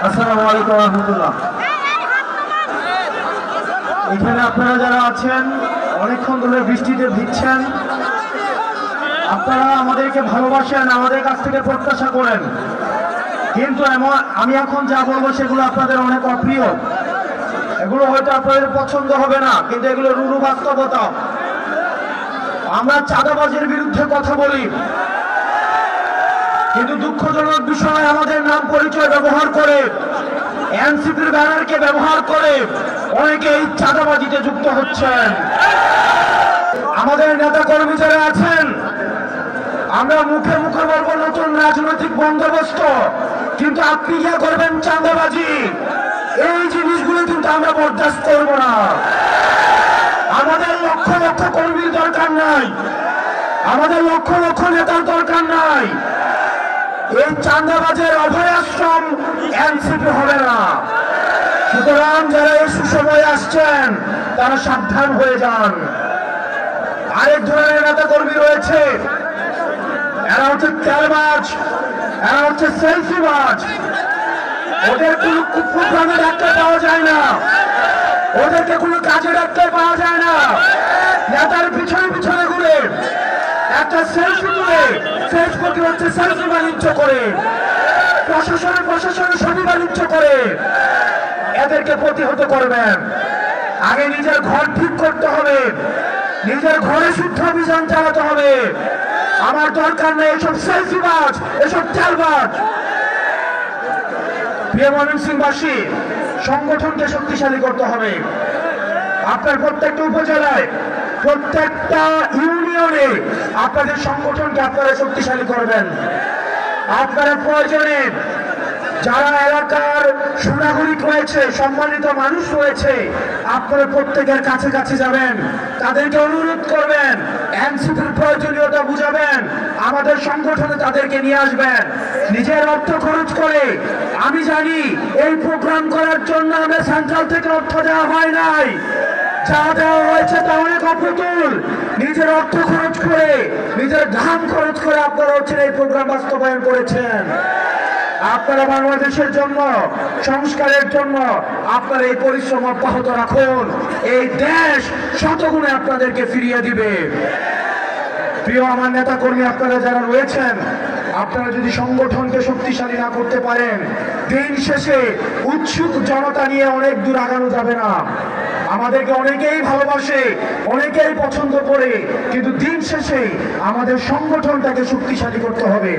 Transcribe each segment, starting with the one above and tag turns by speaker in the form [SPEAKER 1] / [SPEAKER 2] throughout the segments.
[SPEAKER 1] আসসালামু আলাইকুম ওয়া রাহমাতুল্লাহ। এখানে আপনারা যারা আছেন অনেকক্ষণ ধরে বৃষ্টিতে ভিজছেন, আপনারা আমাদেরকে ভালোবাসেন, আমাদের কাছ থেকে প্রত্যাশা করেন, কিন্তু আমি এখন যা বলবো সেগুলো আপনাদের অনেক অপ্রিয়, এগুলো হয়তো আপনাদের পছন্দ হবে না, কিন্তু এগুলো রুরু বাস্তবতা। আমরা চাঁদাবাজের বিরুদ্ধে কথা বলি, কিন্তু দুঃখজনক বিষয় আমাদের নাম পরিচয় ব্যবহার করে, এনসিপির ব্যানারকে ব্যবহার করে অনেকে এই চাঁদাবাজিতে যুক্ত হচ্ছেন। আমাদের নেতা কর্মী যারা আছেন, আমরা মুখে মুখে বলবো নতুন রাজনৈতিক বন্দোবস্ত, কিন্তু আপনি যা করবেন চাঁদাবাজি, এই জিনিসগুলো কিন্তু আমরা বরদাস্ত করবো না। আমাদের লক্ষ লক্ষ কর্মীর দরকার নাই, আমাদের লক্ষ লক্ষ নেতার দরকার নাই। এই চাঁদাবাজের অভয় আশ্রম এনসিপি হবে না। সুতরাং যারা এই সুসময়ে আসছেন তারা সাবধান হয়ে যান। আরেক ধরনের নেতা কর্মী রয়েছে, এরা হচ্ছে তেলবাজ, এরা হচ্ছে সেলফিবাজ। ওদের কোনো কুপ্রোগ্রামে ডাক্তার পাওয়া যায় না, ওদেরকে কোনো কাজে ডাক্তার পাওয়া যায় না। নেতার পিছনে পিছনে ঘুরে একটা সেলফি তুলে ফেসবুকে হচ্ছে সেলফি বাণিজ্য করে, প্রশাসনের ছবি বাণিজ্য করে। এদেরকে প্রতিহত করবেন। আগে নিজের ঘর ঠিক করতে হবে, নিজের ঘরে শুদ্ধ অভিযান চালাতে হবে। আমার দরকার নেই এসব সেলফিবাজ, এসব তেলবাজ। প্রিয় ময়মনসিংহবাসী, সংগঠনকে শক্তিশালী করতে হবে। আপনার প্রত্যেকটা উপজেলায়, প্রত্যেকটা ইউনিয়নে আপনাদের সংগঠনকে আপনারা শক্তিশালী করবেন। আপনারা প্রয়োজনে যারা এলাকার সুনাগরিক রয়েছে, সম্মানিত মানুষ রয়েছে, আপনারা প্রত্যেকের কাছে কাছে যাবেন, তাদেরকে অনুরোধ করবেন, এনসিপির প্রয়োজনীয়তা বুঝাবেন, আমাদের সংগঠনে তাদেরকে নিয়ে আসবেন। নিজের অর্থ খরচ করে, আমি জানি এই প্রোগ্রাম করার জন্য আমরা সেন্ট্রাল থেকে অর্থ দেওয়া হয় নাই, যা দেওয়া হয়েছে তা অনেক অপ্রতুল। নিজের অর্থ খরচ করে, নিজের ঘাম খরচ করে আপনারা হচ্ছেন এই প্রোগ্রাম বাস্তবায়ন করেছেন। আপনারা বাংলাদেশের জন্য, সংস্কারের জন্য আপনারা এই পরিশ্রম অব্যাহত রাখুন। এই দেশ শতগুণে আপনাদেরকে ফিরিয়ে দিবে। প্রিয় আমার নেতা কর্মী, আপনারা যারা রয়েছেন, আপনারা যদি সংগঠনকে শক্তিশালী না করতে পারেন, দিন শেষে উৎসুক জনতা নিয়ে অনেক দূর আগানো যাবে না। আমাদেরকে অনেকেই ভালোবাসে, অনেকেই পছন্দ করে, কিন্তু দিন শেষে আমাদের সংগঠনটাকে শক্তিশালী করতে হবে।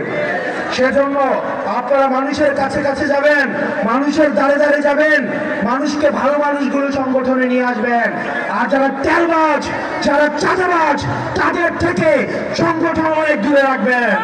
[SPEAKER 1] সেজন্য আপনারা মানুষের কাছে কাছে যাবেন, মানুষের দ্বারে দ্বারে যাবেন, মানুষকে ভালো মানুষগুলো সংগঠনে নিয়ে আসবেন। আর যারা তেলবাজ, যারা চাঁদাবাজ, তাদের থেকে সংগঠন অনেক দূরে রাখবেন।